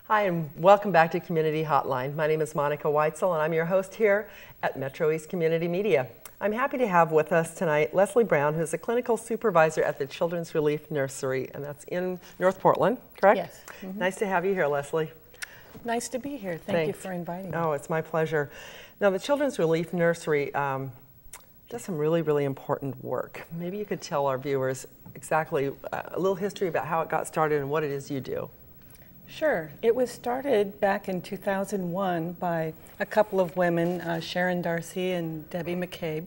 Hi, and welcome back to Community Hotline. My name is Monica Weitzel, and I'm your host here at Metro East Community Media. I'm happy to have with us tonight Leslie Brown, who's a clinical supervisor at the Children's Relief Nursery, and that's in North Portland, correct? Yes. Mm-hmm. Nice to have you here, Leslie. Nice to be here. Thank you for inviting me. Oh, it's my pleasure. Now, the Children's Relief Nursery does some really, really important work. Maybe you could tell our viewers exactly a little history about how it got started and what it is you do. Sure. It was started back in 2001 by a couple of women, Sharon Darcy and Debbie McCabe,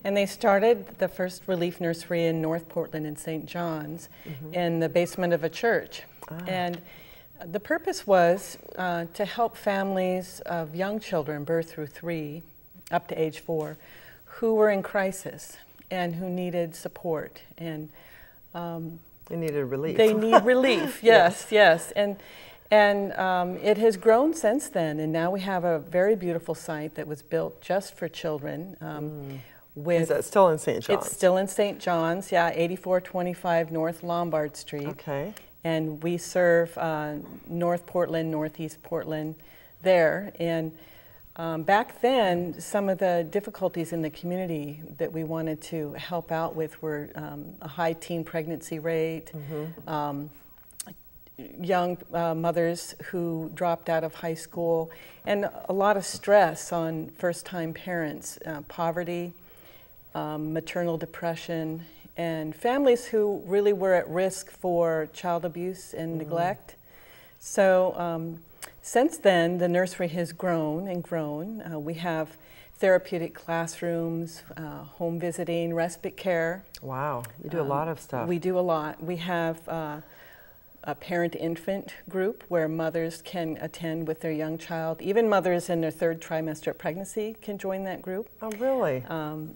and they started the first relief nursery in North Portland in St. John's in the basement of a church. And the purpose was to help families of young children, birth through 3, up to age 4, who were in crisis and who needed support. And they needed relief. They need relief, yes. And it has grown since then, and now we have a very beautiful site that was built just for children. Is that still in St. John's? It's still in St. John's, yeah, 8425 North Lombard Street. Okay. And we serve North Portland, Northeast Portland there. And back then, some of the difficulties in the community that we wanted to help out with were a high teen pregnancy rate, young mothers who dropped out of high school, and a lot of stress on first-time parents, poverty, maternal depression, and families who really were at risk for child abuse and neglect. So since then, the nursery has grown and grown. We have therapeutic classrooms, home visiting, respite care. Wow, you do a lot of stuff. We do a lot. We have a parent-infant group where mothers can attend with their young child. Even mothers in their 3rd trimester of pregnancy can join that group. Oh, really?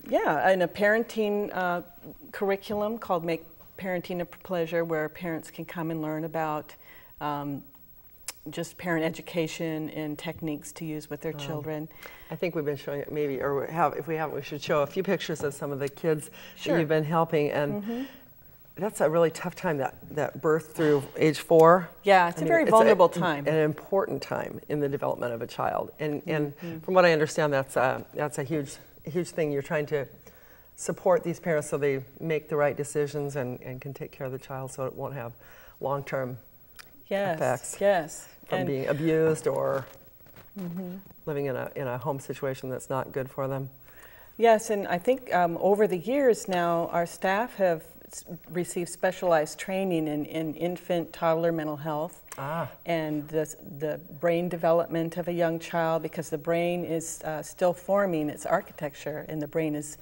Yeah, and a parenting curriculum called Make Parenting a Pleasure, where parents can come and learn about just parent education and techniques to use with their children. I think we've been showing it maybe, or if we haven't, we should show a few pictures of some of the kids that you've been helping. And that's a really tough time, that birth through age 4. Yeah, it's a very vulnerable time. An important time in the development of a child. And from what I understand, that's a huge thing. You're trying to support these parents so they make the right decisions and can take care of the child so it won't have long-term effects from being abused or living in a home situation that's not good for them. Yes, and I think over the years now, our staff have received specialized training in infant, toddler mental health and the brain development of a young child, because the brain is still forming its architecture, and the brain is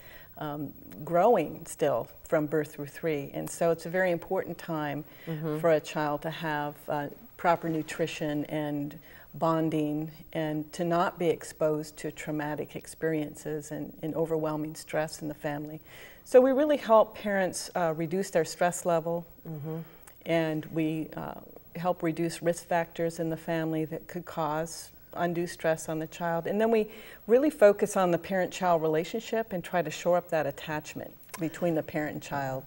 growing still from birth through 3. And so it's a very important time for a child to have proper nutrition and bonding, and to not be exposed to traumatic experiences and overwhelming stress in the family. So we really help parents reduce their stress level, and we help reduce risk factors in the family that could cause undue stress on the child. And then we really focus on the parent-child relationship and try to shore up that attachment between the parent and child.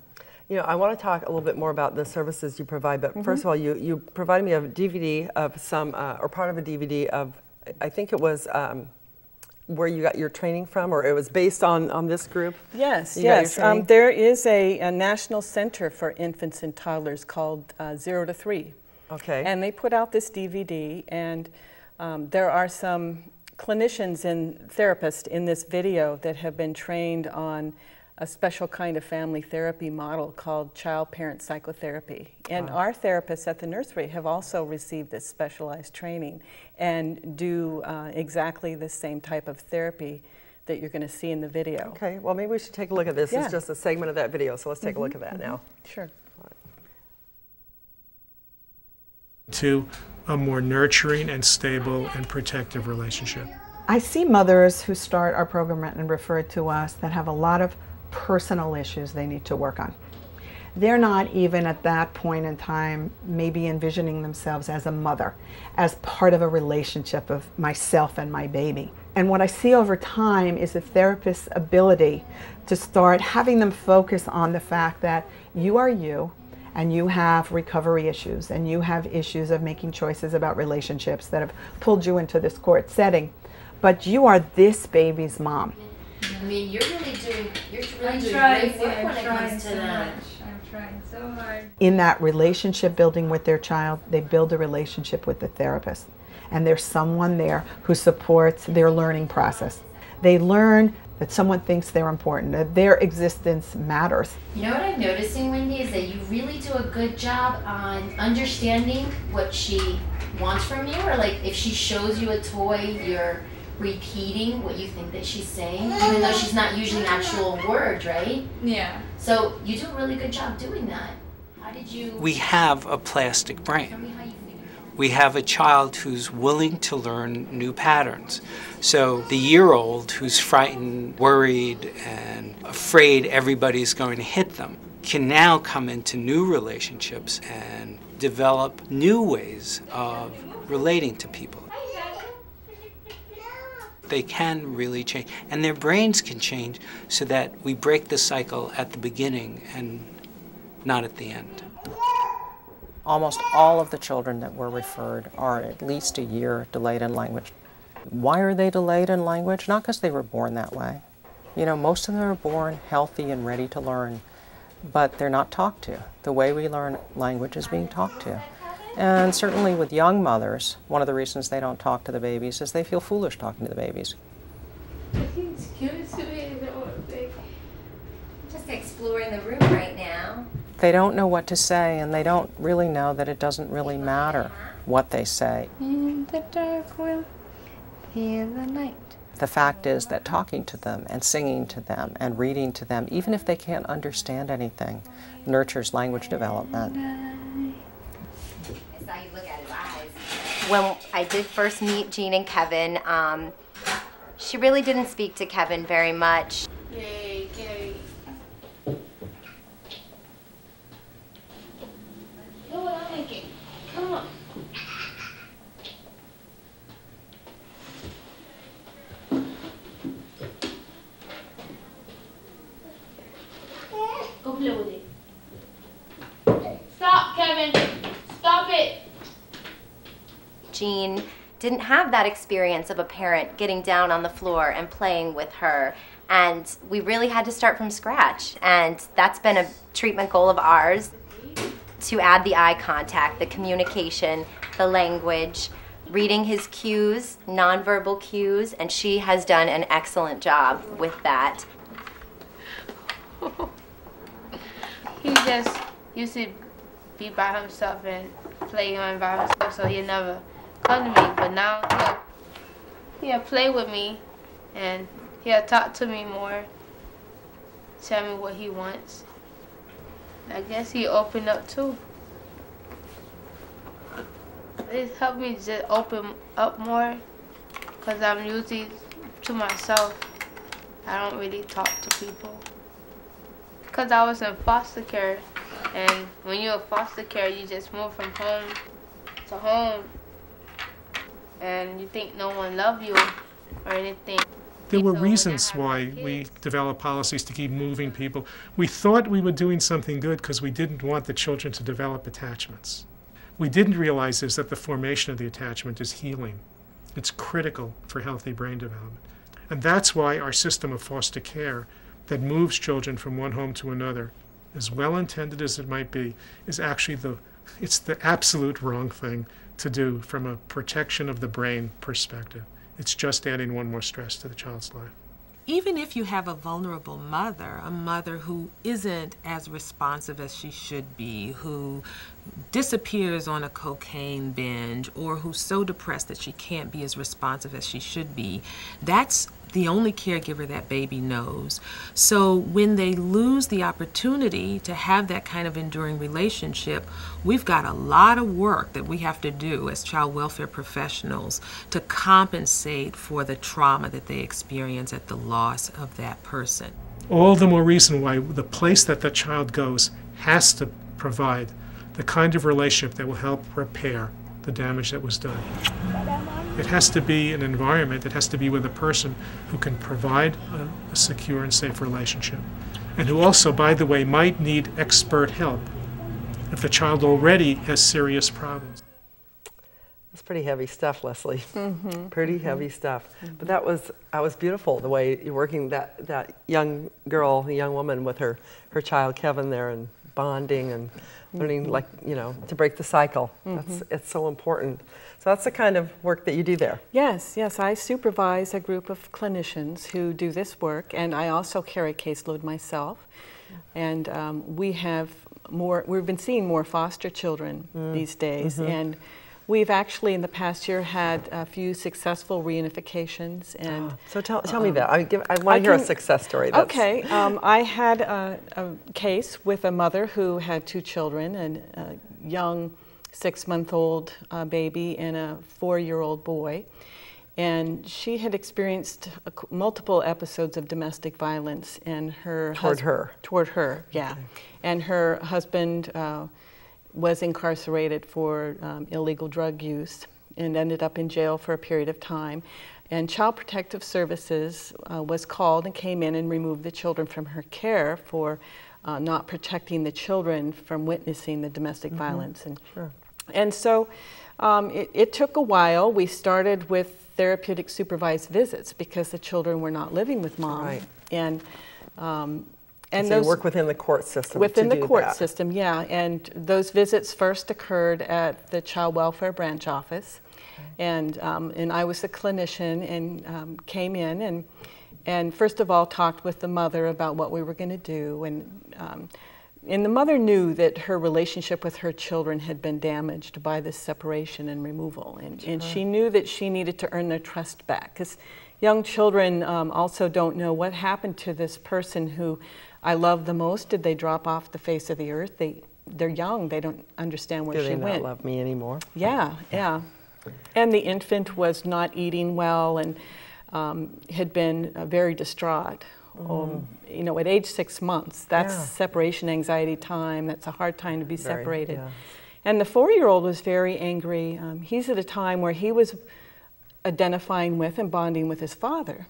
You know, I want to talk a little bit more about the services you provide, but first of all, you provided me a DVD of some, or part of a DVD of, I think it was where you got your training from, or it was based on this group? Yes, yes. There is a National Center for Infants and Toddlers called 0 to 3. Okay. And they put out this DVD, and there are some clinicians and therapists in this video that have been trained on a special kind of family therapy model called child-parent psychotherapy. And our therapists at the nursery have also received this specialized training and do exactly the same type of therapy that you're going to see in the video. Okay, well maybe we should take a look at this. It's just a segment of that video, so let's take a look at that now. Sure. To a more nurturing and stable and protective relationship. I see mothers who start our program and refer to us that have a lot of personal issues they need to work on. They're not even at that point in time maybe envisioning themselves as a mother, as part of a relationship of myself and my baby. And what I see over time is a therapist's ability to start having them focus on the fact that you are you, and you have recovery issues, and you have issues of making choices about relationships that have pulled you into this court setting, but you are this baby's mom. I mean, you're really doing great work when it comes to that. I'm trying so hard. In that relationship building with their child, they build a relationship with the therapist. And there's someone there who supports their learning process. They learn that someone thinks they're important, that their existence matters. You know what I'm noticing, Wendy, is that you really do a good job on understanding what she wants from you, or like if she shows you a toy, you're repeating what you think that she's saying, even though she's not using actual words, right? Yeah. So you do a really good job doing that. How did you... We have a plastic Tell me brain. how you figured it out. We have a child who's willing to learn new patterns. So the year-old who's frightened, worried, and afraid everybody's going to hit them can now come into new relationships and develop new ways of relating to people. They can really change, and their brains can change so that we break the cycle at the beginning and not at the end. Almost all of the children that were referred are at least a year delayed in language. Why are they delayed in language? Not because they were born that way. You know, most of them are born healthy and ready to learn, but they're not talked to. The way we learn language is being talked to. And certainly with young mothers, one of the reasons they don't talk to the babies is they feel foolish talking to the babies. He's cute to me. Just exploring the room right now. They don't know what to say, and they don't really know that it doesn't really matter what they say. In the dark will feel the light. The fact is that talking to them and singing to them and reading to them, even if they can't understand anything, nurtures language development. I saw you look at his eyes. When I did first meet Jean and Kevin, she really didn't speak to Kevin very much. Yay, yay. Look what I'm making. Come on. Go play with it. Stop, Kevin. Stop it. Jean didn't have that experience of a parent getting down on the floor and playing with her. And we really had to start from scratch. And that's been a treatment goal of ours, to add the eye contact, the communication, the language, reading his cues, nonverbal cues, and she has done an excellent job with that. He just used to be by himself and play on by himself, so he'd never come to me. But now he'll play with me, and he'll talk to me more, tell me what he wants. I guess he opened up too. It helped me just open up more, because I'm usually to myself. I don't really talk to people. Because I was in foster care, and when you're in foster care, you just move from home to home, and you think no one loves you or anything. There were reasons why we developed policies to keep moving people. We thought we were doing something good because we didn't want the children to develop attachments. We didn't realize is that the formation of the attachment is healing. It's critical for healthy brain development. And that's why our system of foster care that moves children from one home to another, as well intended as it might be, is actually it's the absolute wrong thing to do from a protection of the brain perspective. It's just adding one more stress to the child's life. Even if you have a vulnerable mother, a mother who isn't as responsive as she should be, who disappears on a cocaine binge, or who's so depressed that she can't be as responsive as she should be, that's the only caregiver that baby knows. So when they lose the opportunity to have that kind of enduring relationship, we've got a lot of work that we have to do as child welfare professionals to compensate for the trauma that they experience at the loss of that person. All the more reason why the place that the child goes has to provide the kind of relationship that will help repair the damage that was done. It has to be an environment, it has to be with a person who can provide a secure and safe relationship, and who also, by the way, might need expert help if the child already has serious problems. That's pretty heavy stuff, Leslie. Pretty heavy stuff. But that was beautiful, the way you're working that young girl, the young woman with her child Kevin there, and bonding and learning, like, you know, to break the cycle. It's so important. So that's the kind of work that you do there. Yes, yes. I supervise a group of clinicians who do this work, and I also carry caseload myself. And we've been seeing more foster children these days, and we've actually in the past year had a few successful reunifications. And so tell me that. I want to hear a success story. Okay, I had a case with a mother who had 2 children, and a young 6-month-old baby and a 4-year-old boy. And she had experienced multiple episodes of domestic violence, and her toward her, yeah. Okay. And her husband was incarcerated for illegal drug use and ended up in jail for a period of time. And Child Protective Services was called and came in and removed the children from her care for not protecting the children from witnessing the domestic violence. And so it took a while. We started with therapeutic supervised visits because the children were not living with mom. Right. And so you work within the court system. Within the court system, yeah. And those visits first occurred at the Child Welfare Branch Office. And I was a clinician and came in and first of all talked with the mother about what we were going to do. And the mother knew that her relationship with her children had been damaged by this separation and removal. And she knew that she needed to earn their trust back, because young children also don't know what happened to this person who I love the most. Did they drop off the face of the earth? They're young. They don't understand where she went. Do they not love me anymore? Yeah, yeah. And the infant was not eating well and had been very distraught. You know, at age 6 months, that's separation anxiety time. That's a hard time to be separated. And the 4-year-old was very angry. He's at a time where he was identifying with and bonding with his father.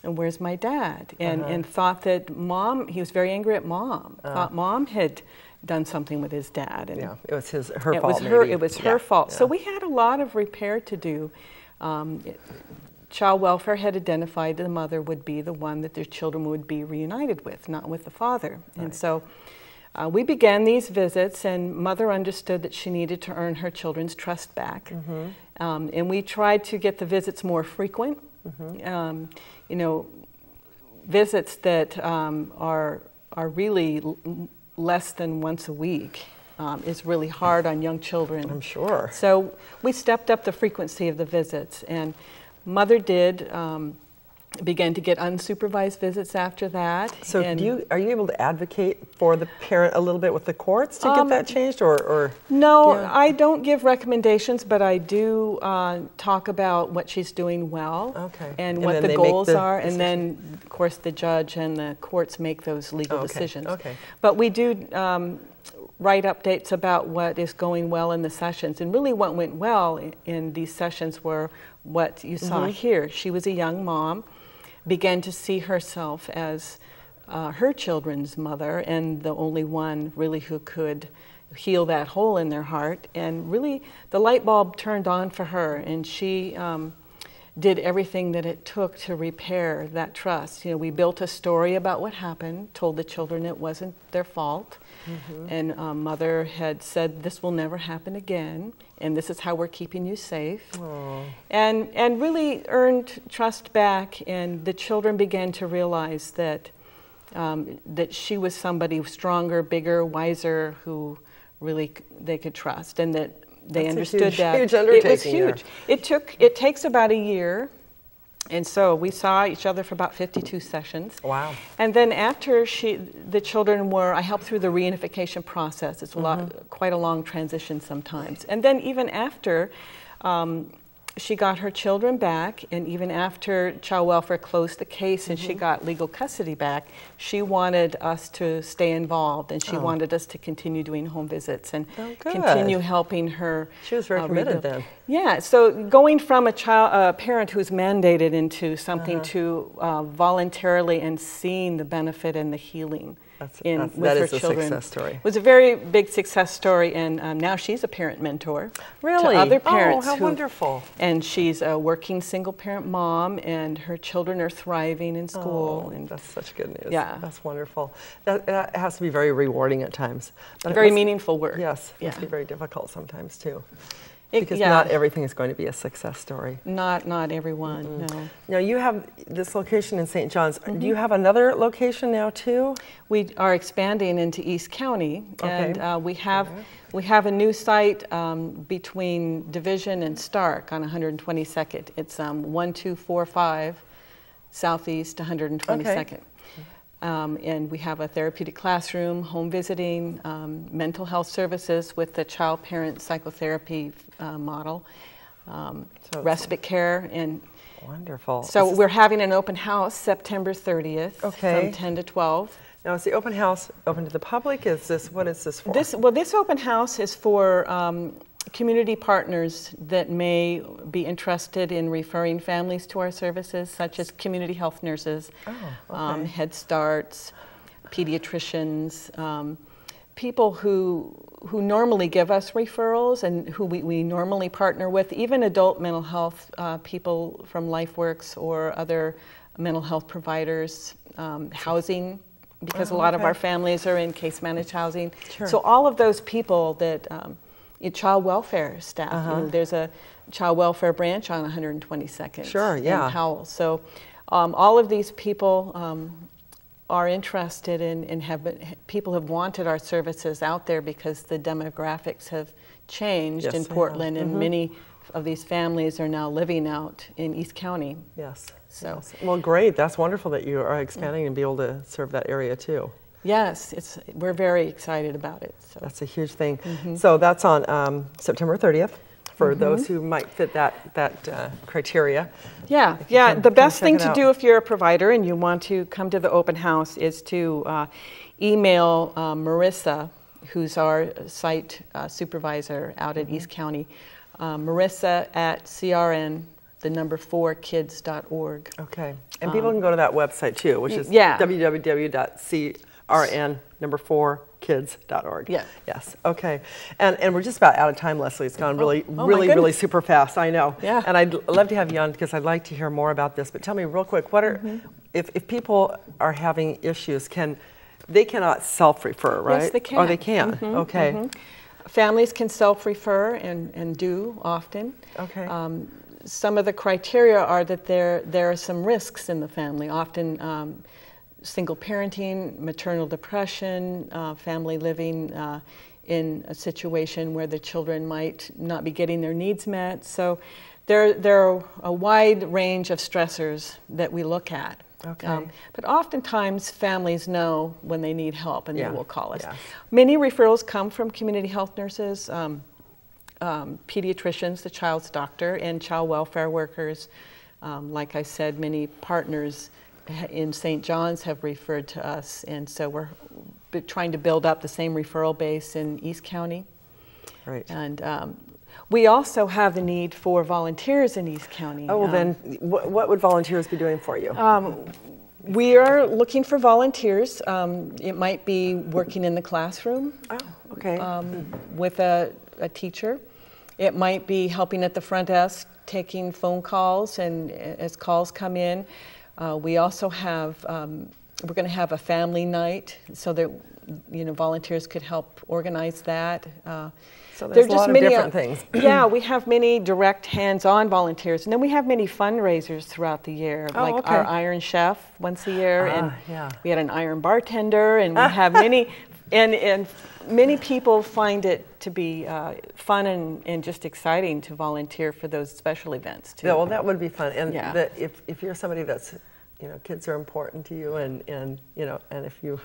And where's my dad? And thought that mom, he was very angry at mom, thought mom had done something with his dad. And yeah, it was her fault. It was her fault. So we had a lot of repair to do. Child Welfare had identified the mother would be the one that their children would be reunited with, not with the father. Right. And so we began these visits, and mother understood that she needed to earn her children's trust back. And we tried to get the visits more frequent. You know, visits that are really less than once a week is really hard on young children. I'm sure. So we stepped up the frequency of the visits, and mother did began to get unsupervised visits after that. So are you able to advocate for the parent a little bit with the courts to get that changed, or? No, I don't give recommendations, but I do talk about what she's doing well and what the goals are, and then of course the judge and the courts make those legal decisions. But we do write updates about what is going well in the sessions, and really what went well in these sessions were what you saw here. She was a young mom, began to see herself as her children's mother, and the only one really who could heal that hole in their heart. And really the light bulb turned on for her, and she did everything that it took to repair that trust. You know, we built a story about what happened, told the children it wasn't their fault, and mother had said this will never happen again, and this is how we're keeping you safe. And really earned trust back, and the children began to realize that that she was somebody stronger, bigger, wiser, who really they could trust, and that they understood that huge undertaking. It was huge. It takes about a year, and so we saw each other for about 52 sessions. Wow! And then after the children were, I helped through the reunification process. It's quite a long transition sometimes. And then even after. She got her children back, and even after Child Welfare closed the case and she got legal custody back, she wanted us to stay involved, and she wanted us to continue doing home visits and continue helping her. She was very committed then. Yeah, so going from a parent who's mandated into something to voluntarily and seeing the benefit and the healing with that her is a children. success story. It was a very big success story, and now she's a parent mentor Really? to other parents. Oh, how wonderful. And she's a working single parent mom, and her children are thriving in school. Oh, and that's such good news. Yeah. That's wonderful. That has to be very rewarding at times. But very meaningful work. Yes, it Yeah. must be very difficult sometimes too. It- Because yeah. not everything is going to be a success story. Not everyone, no. Now you have this location in St. John's. Do you have another location now too? We are expanding into East County, Okay. and we have a new site between Division and Stark on 122nd. It's 1245 Southeast 122nd. And we have a therapeutic classroom, home visiting, mental health services with the child-parent psychotherapy model, respite care, and wonderful. so we're having an open house September 30th Okay. from 10 to 12. Now is the open house open to the public? What is this for? This open house is for community partners that may be interested in referring families to our services, such as community health nurses, Head Starts, pediatricians, people who normally give us referrals and who we normally partner with, even adult mental health people from LifeWorks or other mental health providers, housing, because a lot of our families are in case managed housing. Sure. So all of those people that child welfare staff. You know, there's a child welfare branch on 122nd Sure, yeah. in Powell. So all of these people are interested in and people have wanted our services out there because the demographics have changed Yes, in they have. Portland, and many of these families are now living out in East County. Yes. So Yes. Well, great. That's wonderful that you are expanding and be able to serve that area too. yes, we're very excited about it. So. That's a huge thing. So that's on September 30th for those who might fit that criteria. Yeah, can the best check thing it to out. do if you're a provider and you want to come to the open house is to email Marissa, who's our site supervisor out at East County, Marissa at crn4kids.org. Okay. And people can go to that website too, which is yeah. www.crn4kids.org. Yeah. Yes. Okay. And we're just about out of time, Leslie. It's gone really goodness. super fast. I know. Yeah. And I'd love to have you on because I'd like to hear more about this. But tell me real quick, what are if people are having issues, they cannot self-refer, right? Yes, they can. Oh, they can. Okay. Families can self-refer and do often. Okay. Some of the criteria are that there are some risks in the family, often single parenting, maternal depression, family living in a situation where the children might not be getting their needs met. So there are a wide range of stressors that we look at. Okay. But oftentimes families know when they need help and they will call us. Yeah. Many referrals come from community health nurses, pediatricians, the child's doctor, and child welfare workers. Like I said, many partners in St. John's have referred to us, and so we're trying to build up the same referral base in East County. Right. And we also have the need for volunteers in East County. Oh, well then, what would volunteers be doing for you? We are looking for volunteers. It might be working in the classroom. Oh, okay. With a teacher. It might be helping at the front desk, taking phone calls, and as calls come in. We also have, we're going to have a family night so that volunteers could help organize that. So there's a lot of different things. Yeah, we have many direct hands-on volunteers, and then we have many fundraisers throughout the year, like our Iron Chef once a year, and we had an Iron Bartender, and we have many, and many people find it to be fun and just exciting to volunteer for those special events too. Yeah, well, that would be fun, and Yeah. if you're somebody that's, kids are important to you, and if you.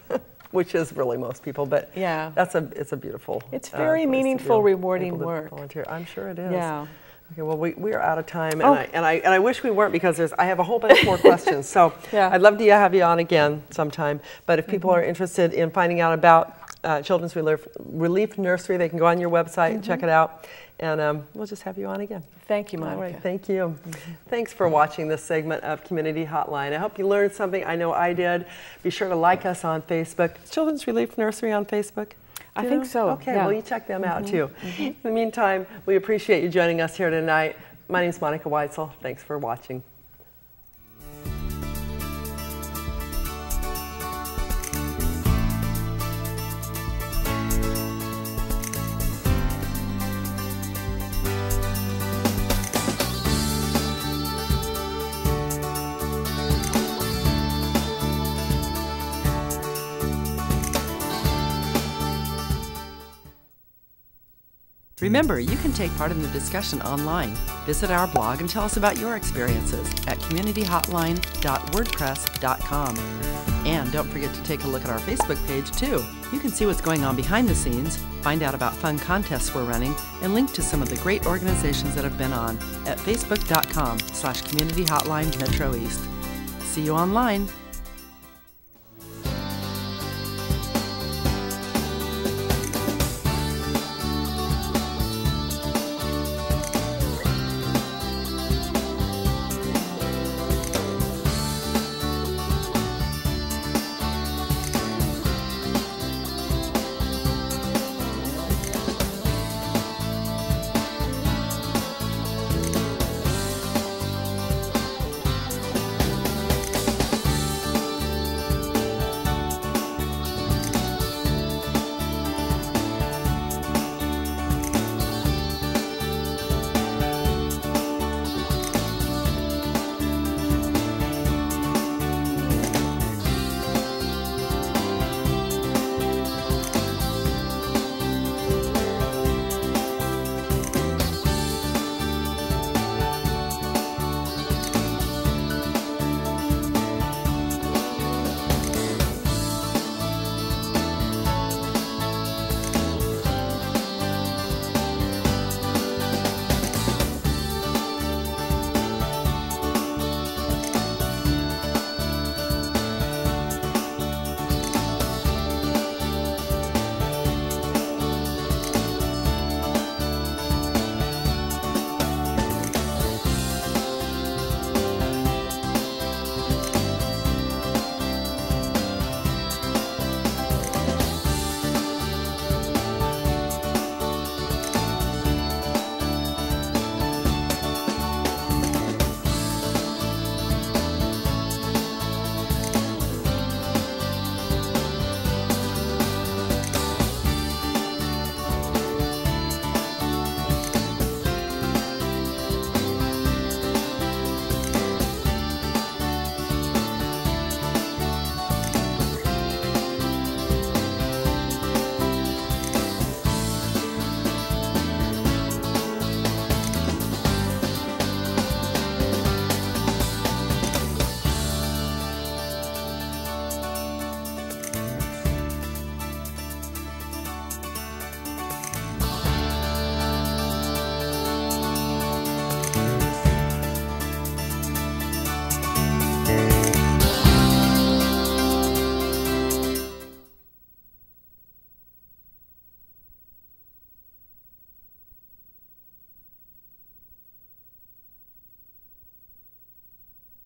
Which is really most people, but yeah, it's a beautiful. It's very meaningful, rewarding work. Volunteer, I'm sure it is. Yeah. Okay, well, we are out of time, and I wish we weren't because I have a whole bunch more questions. So yeah. I'd love to have you on again sometime. But if people are interested in finding out about Children's Relief Nursery. They can go on your website and check it out. And we'll just have you on again. Thank you, Monica. All right, thank you. Thanks for watching this segment of Community Hotline. I hope you learned something. I know I did. Be sure to like us on Facebook. Children's Relief Nursery on Facebook? I think so. Okay, yeah. well, you check them out too. In the meantime, we appreciate you joining us here tonight. My name is Monica Weitzel. Thanks for watching. Remember, you can take part in the discussion online. Visit our blog and tell us about your experiences at communityhotline.wordpress.com. And don't forget to take a look at our Facebook page too. You can see what's going on behind the scenes, find out about fun contests we're running, and link to some of the great organizations that have been on at facebook.com/communityhotline Metro East. See you online.